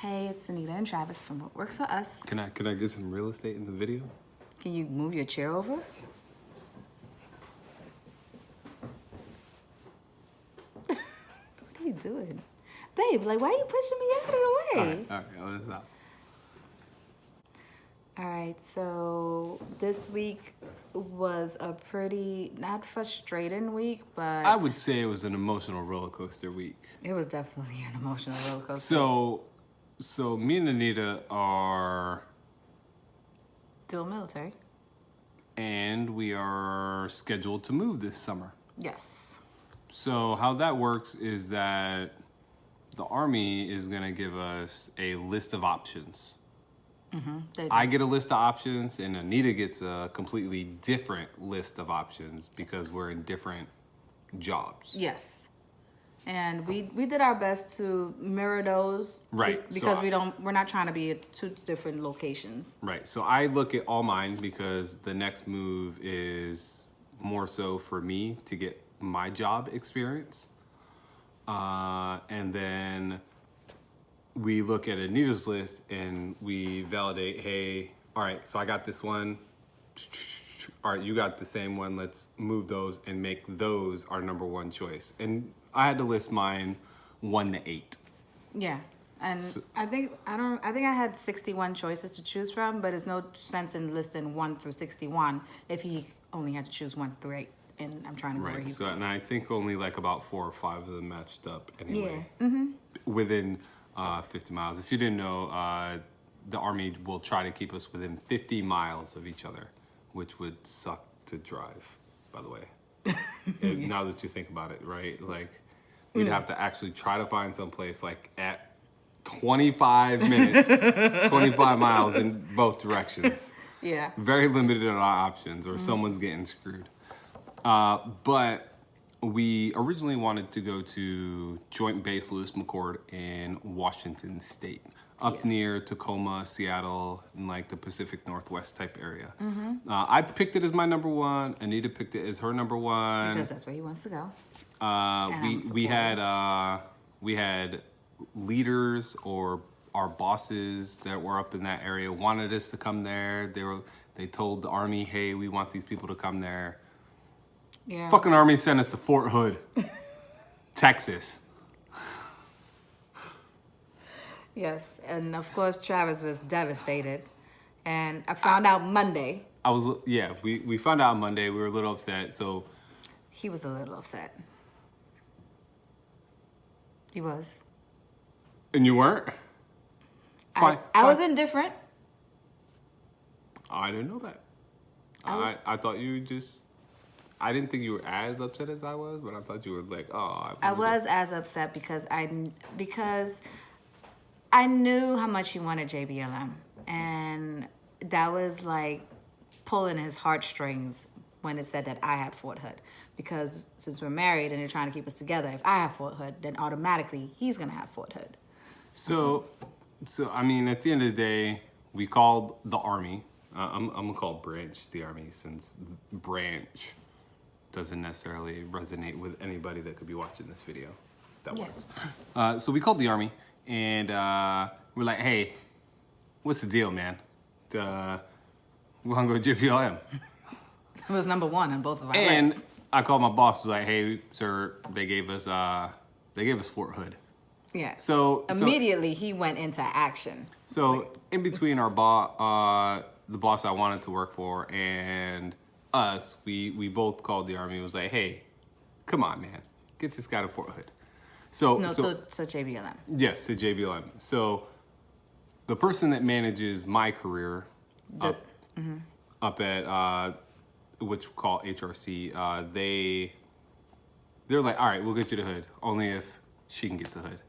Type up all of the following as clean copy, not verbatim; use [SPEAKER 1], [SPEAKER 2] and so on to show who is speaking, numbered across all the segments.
[SPEAKER 1] Hey, it's Anita and Travis from What Works For Us.
[SPEAKER 2] Can I get some real estate in the video?
[SPEAKER 1] Can you move your chair over? What are you doing? Babe, like, why are you pushing me out of the way?
[SPEAKER 2] All right, I'll just stop.
[SPEAKER 1] All right, so this week was a pretty, not frustrating week, but
[SPEAKER 2] I would say it was an emotional roller coaster week.
[SPEAKER 1] it was definitely an emotional roller coaster.
[SPEAKER 2] So me and Anita are,
[SPEAKER 1] Dual military.
[SPEAKER 2] and we are scheduled to move this summer.
[SPEAKER 1] Yes.
[SPEAKER 2] So how that works is that the Army is gonna give us a list of options. I get a list of options, and Anita gets a completely different list of options because we're in different jobs.
[SPEAKER 1] Yes. And we did our best to mirror those.
[SPEAKER 2] Right, so
[SPEAKER 1] Because we're not trying to be at two different locations.
[SPEAKER 2] Right. So I look at all mine because the next move is more so for me to get my job experience. And then we look at Anita's list and we validate, hey, all right, so I got this one. All right, you got the same one. Let's move those and make those our number one choice. And I had to list mine 1 to 8.
[SPEAKER 1] Yeah. And I think I had 61 choices to choose from, but there's no sense in listing 1 through 61 if he only had to choose 1 through 8. And I'm trying to go where
[SPEAKER 2] Right.
[SPEAKER 1] he's
[SPEAKER 2] So, and I think only like about 4 or 5 of them matched up anyway.
[SPEAKER 1] Yeah. Mm-hmm.
[SPEAKER 2] Within 50 miles. If you didn't know, the Army will try to keep us within 50 miles of each other, which would suck to drive, by the way. Now that you think about it, right? Like, we'd have to actually try to find some place like at 25 minutes, 25 miles in both directions.
[SPEAKER 1] Yeah.
[SPEAKER 2] Very limited on our options, or someone's getting screwed. But we originally wanted to go to Joint Base Lewis McChord in Washington State, up near Tacoma, Seattle, and like the Pacific Northwest type area. I picked it as my number one. Anita picked it as her number one.
[SPEAKER 1] Because that's where he wants to go.
[SPEAKER 2] We had leaders or our bosses that were up in that area wanted us to come there. They told the Army, hey, we want these people to come there.
[SPEAKER 1] Yeah.
[SPEAKER 2] Fucking Army sent us to Fort Hood, Texas.
[SPEAKER 1] Yes. And of course, Travis was devastated. And I found out Monday.
[SPEAKER 2] We found out on Monday. We were a little upset. So
[SPEAKER 1] He was a little upset. He was.
[SPEAKER 2] and you weren't? Fine.
[SPEAKER 1] I was indifferent.
[SPEAKER 2] I didn't know that. I thought you just. I didn't think you were as upset as I was, but I thought you were like, oh.
[SPEAKER 1] I was as upset because I knew how much he wanted JBLM, and that was like pulling his heartstrings when it said that I had Fort Hood. Because since we're married and they're trying to keep us together, if I have Fort Hood, then automatically he's gonna have Fort Hood.
[SPEAKER 2] So I mean, at the end of the day, we called the Army. I'm gonna call Branch the Army since Branch doesn't necessarily resonate with anybody that could be watching this video. That
[SPEAKER 1] Yeah.
[SPEAKER 2] works. So we called the Army and we're like, hey, what's the deal, man? We're gonna go to JPLM.
[SPEAKER 1] It was number one on both of our
[SPEAKER 2] And
[SPEAKER 1] lists.
[SPEAKER 2] I called my boss, was like, hey, sir, they gave us Fort Hood.
[SPEAKER 1] Yeah.
[SPEAKER 2] So
[SPEAKER 1] Immediately he went into action.
[SPEAKER 2] So in between the boss I wanted to work for and us, we both called the Army and was like, hey, come on, man, get this guy to Fort Hood. So
[SPEAKER 1] JBLM.
[SPEAKER 2] yes, to JBLM. So the person that manages my career up at which we call HRC, they're like, all right, we'll get you to Hood, only if she can get to Hood.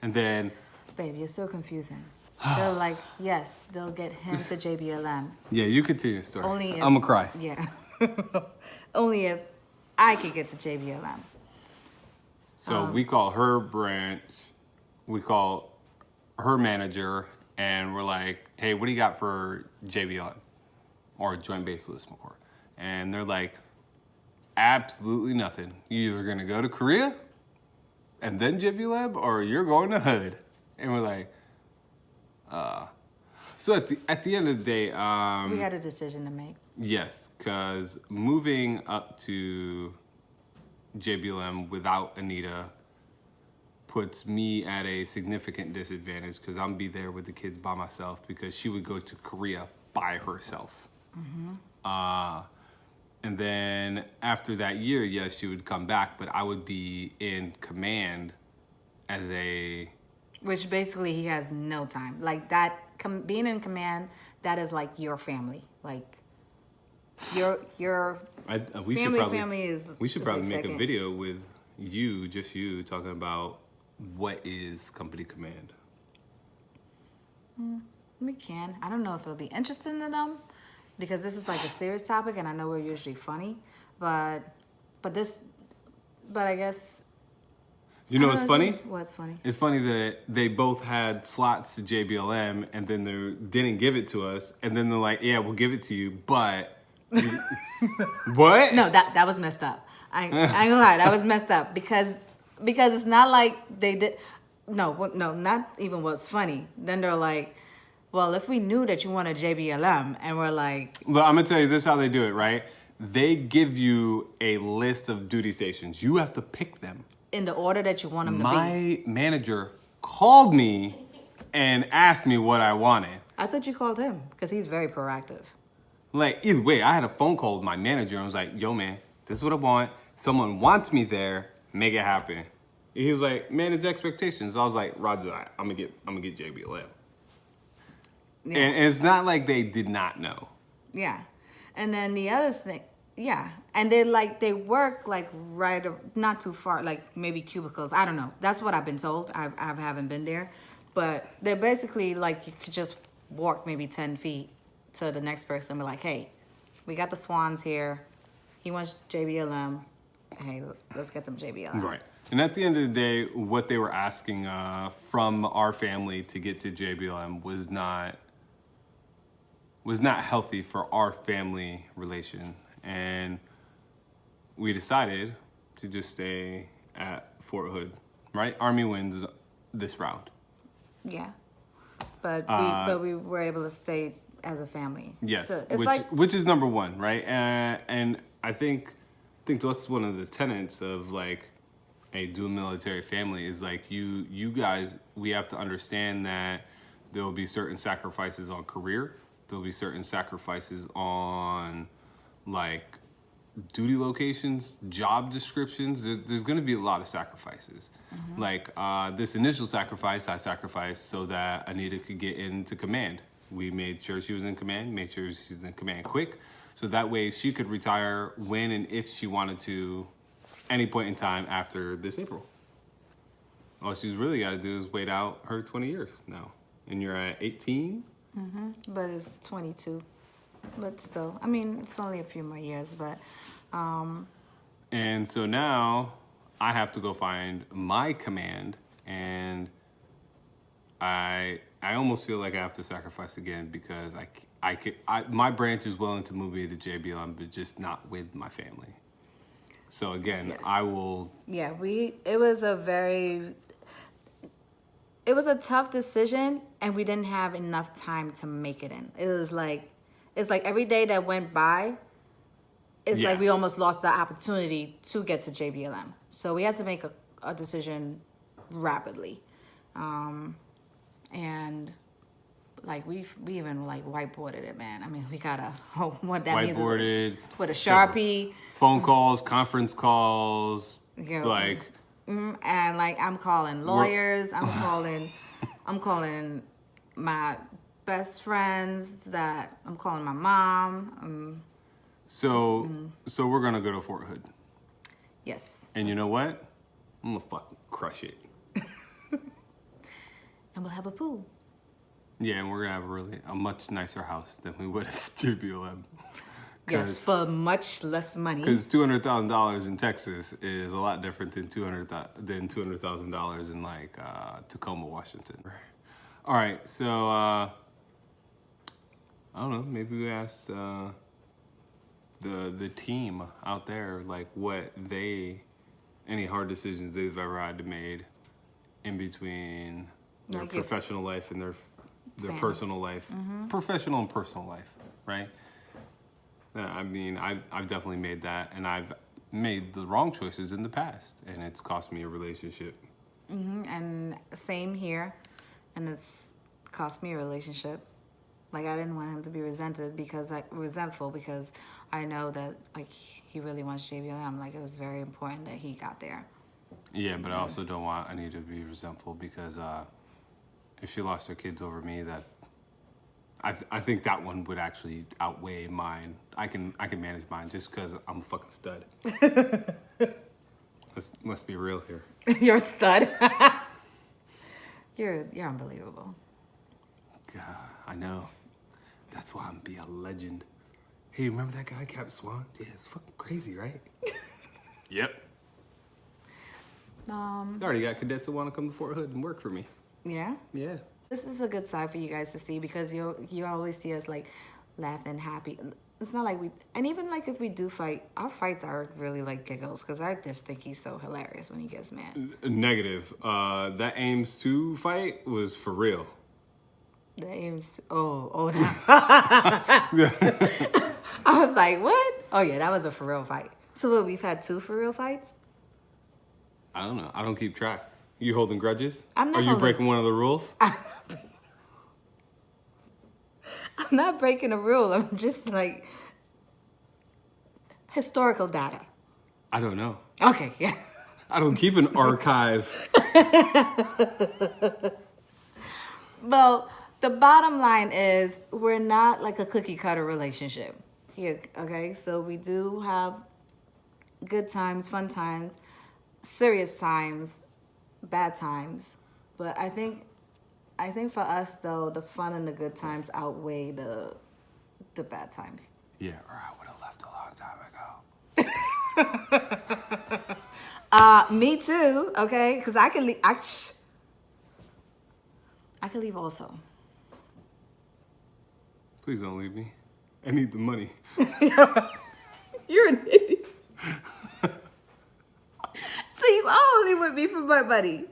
[SPEAKER 2] And then
[SPEAKER 1] Babe, you're so confusing. They're like, yes, they'll get him to JBLM.
[SPEAKER 2] yeah, you continue the story.
[SPEAKER 1] Only if,
[SPEAKER 2] I'm gonna cry.
[SPEAKER 1] Yeah. Only if I could get to JBLM.
[SPEAKER 2] So we call her Branch, we call her manager, and we're like, hey, what do you got for JBLM? Or Joint Base Lewis McChord? And they're like, absolutely nothing. You're either gonna go to Korea and then JBLM, or you're going to Hood. And we're like, So at the end of the day,
[SPEAKER 1] We had a decision to make.
[SPEAKER 2] yes, because moving up to JBLM without Anita puts me at a significant disadvantage because I'm be there with the kids by myself because she would go to Korea by herself. And then after that year, yes, she would come back, but I would be in command as a
[SPEAKER 1] Which basically he has no time. Like that, being in command, that is like your family. Like your
[SPEAKER 2] we should
[SPEAKER 1] family
[SPEAKER 2] probably,
[SPEAKER 1] family is.
[SPEAKER 2] we should
[SPEAKER 1] is
[SPEAKER 2] probably
[SPEAKER 1] like
[SPEAKER 2] make a
[SPEAKER 1] second.
[SPEAKER 2] video with you, just you, talking about what is company command.
[SPEAKER 1] We can. I don't know if it'll be interesting to them because this is like a serious topic, and I know we're usually funny, but I guess.
[SPEAKER 2] You know
[SPEAKER 1] I
[SPEAKER 2] what's
[SPEAKER 1] don't
[SPEAKER 2] funny?
[SPEAKER 1] What's funny?
[SPEAKER 2] It's funny that they both had slots to JBLM and then they didn't give it to us. And then they're like, yeah, we'll give it to you, but. What?
[SPEAKER 1] No, that was messed up. I ain't gonna lie, that was messed up because it's not like they did. No, not even what's funny. Then they're like, well, if we knew that you wanted JBLM, and we're like,
[SPEAKER 2] Look, I'm going to tell you this how they do it, right? They give you a list of duty stations. You have to pick them.
[SPEAKER 1] in the order that you want them to be.
[SPEAKER 2] My manager called me and asked me what I wanted.
[SPEAKER 1] I thought you called him because he's very proactive.
[SPEAKER 2] Like, either way, I had a phone call with my manager and was like, yo, man, this is what I want. Someone wants me there. Make it happen. He was like, manage expectations. I was like, Roger that. I'm gonna get JBLM.
[SPEAKER 1] Yeah.
[SPEAKER 2] And it's not like they did not know.
[SPEAKER 1] Yeah. And then the other thing, yeah. And they work like not too far, like maybe cubicles. I don't know. That's what I've been told. I haven't been there. But they're basically like you could just walk maybe 10 feet to the next person and be like, hey, we got the Swans here. He wants JBLM. Hey, let's get them JBLM.
[SPEAKER 2] Right. And at the end of the day, what they were asking from our family to get to JBLM was not healthy for our family relation. And we decided to just stay at Fort Hood, right? Army wins this round.
[SPEAKER 1] Yeah. But we were able to stay as a family.
[SPEAKER 2] Yes,
[SPEAKER 1] So it's
[SPEAKER 2] which is number one, right? And I think that's one of the tenets of like a dual military family is like you guys, we have to understand that there will be certain sacrifices on career. There'll be certain sacrifices on like duty locations, job descriptions. There's going to be a lot of sacrifices.
[SPEAKER 1] Mm-hmm.
[SPEAKER 2] Like this initial sacrifice, I sacrificed so that Anita could get into command. We made sure she was in command, made sure she was in command quick, so that way she could retire when and if she wanted to, any point in time after this April. All she's really got to do is wait out her 20 years now. And you're at 18?
[SPEAKER 1] But it's 22. But still, I mean, it's only a few more years, but
[SPEAKER 2] And so now I have to go find my command, and I almost feel like I have to sacrifice again because my branch is willing to move me to JBLM, but just not with my family. So again,
[SPEAKER 1] Yes.
[SPEAKER 2] I will.
[SPEAKER 1] yeah, it was a tough decision, and we didn't have enough time to make it in. It's like every day that went by, it's
[SPEAKER 2] Yeah.
[SPEAKER 1] like we almost lost the opportunity to get to JBLM. So we had to make a decision rapidly. And like we even like whiteboarded it, man. I mean, we got what that means
[SPEAKER 2] Whiteboarded,
[SPEAKER 1] is with a
[SPEAKER 2] several
[SPEAKER 1] Sharpie.
[SPEAKER 2] phone calls, conference calls,
[SPEAKER 1] Yeah.
[SPEAKER 2] like
[SPEAKER 1] And like I'm calling lawyers, I'm calling my best friends, I'm calling my mom.
[SPEAKER 2] so we're gonna go to Fort Hood.
[SPEAKER 1] Yes.
[SPEAKER 2] And you know what? I'm gonna fucking crush it.
[SPEAKER 1] And we'll have a pool.
[SPEAKER 2] Yeah, and we're gonna have a much nicer house than we would at JBLM.
[SPEAKER 1] Yes, for much less money.
[SPEAKER 2] Because $200,000 in Texas is a lot different than $200,000 in like Tacoma, Washington. All right, so I don't know. Maybe we asked the team out there like any hard decisions they've ever had to made in between their
[SPEAKER 1] Like if-
[SPEAKER 2] professional life and their their
[SPEAKER 1] Same.
[SPEAKER 2] personal life, professional and personal life, right? I mean, I've definitely made that, and I've made the wrong choices in the past, and it's cost me a relationship.
[SPEAKER 1] And same here, and it's cost me a relationship. Like I didn't want him to be resentful because I know that like he really wants JBLM. Like it was very important that he got there.
[SPEAKER 2] Yeah, but I also don't want Anita to be resentful because if she lost her kids over me, that I think that one would actually outweigh mine. I can manage mine just because I'm a fucking stud. Let's be real here.
[SPEAKER 1] You're a stud. You're unbelievable.
[SPEAKER 2] God, I know. That's why I'm be a legend. Hey, remember that guy, Cap Swan? Yeah, it's fucking crazy, right? Yep. I already got cadets that want to come to Fort Hood and work for me.
[SPEAKER 1] Yeah.
[SPEAKER 2] Yeah.
[SPEAKER 1] This is a good side for you guys to see because you always see us like laughing, happy. It's not like and even like if we do fight, our fights are really like giggles because I just think he's so hilarious when he gets mad.
[SPEAKER 2] Negative. That Ames 2 fight was for real.
[SPEAKER 1] The Ames, I was like, what? Oh yeah, that was a for real fight. So what, we've had 2 for real fights?
[SPEAKER 2] I don't know. I don't keep track. You holding grudges?
[SPEAKER 1] I'm not
[SPEAKER 2] Are you
[SPEAKER 1] holding-
[SPEAKER 2] breaking one of the rules?
[SPEAKER 1] I'm not breaking a rule. I'm just like historical data.
[SPEAKER 2] I don't know.
[SPEAKER 1] Okay, yeah.
[SPEAKER 2] I don't keep an archive.
[SPEAKER 1] Well, the bottom line is we're not like a cookie cutter relationship here, okay? So we do have good times, fun times, serious times, bad times. But I think for us though, the fun and the good times outweigh the bad times.
[SPEAKER 2] Yeah, or I would have left a long time ago.
[SPEAKER 1] Me too, okay? Because I can leave. I could leave also.
[SPEAKER 2] Please don't leave me. I need the money.
[SPEAKER 1] You're an idiot. So you only with me for my money.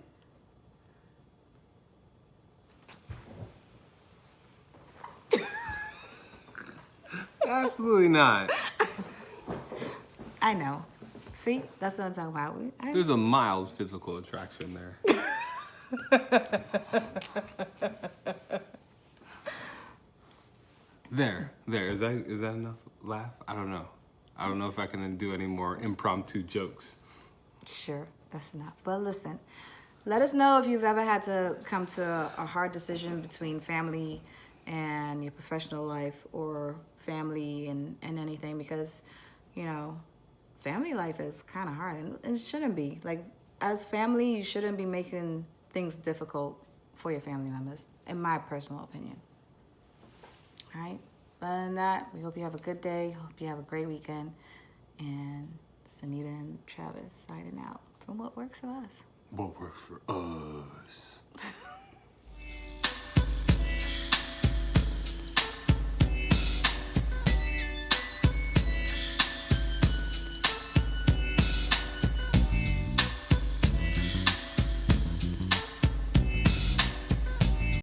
[SPEAKER 2] Absolutely not.
[SPEAKER 1] I know. See, that's what I'm talking about.
[SPEAKER 2] There's a mild physical attraction there. There. Is that enough laugh? I don't know. I don't know if I can do any more impromptu jokes.
[SPEAKER 1] Sure, that's enough. But listen, let us know if you've ever had to come to a hard decision between family and your professional life or family and anything because, you know, family life is kind of hard and it shouldn't be. Like, as family, you shouldn't be making things difficult for your family members, in my personal opinion. All right? Other than that, we hope you have a good day. Hope you have a great weekend. And it's Anita and Travis signing out from What Works for Us.
[SPEAKER 2] What works for us?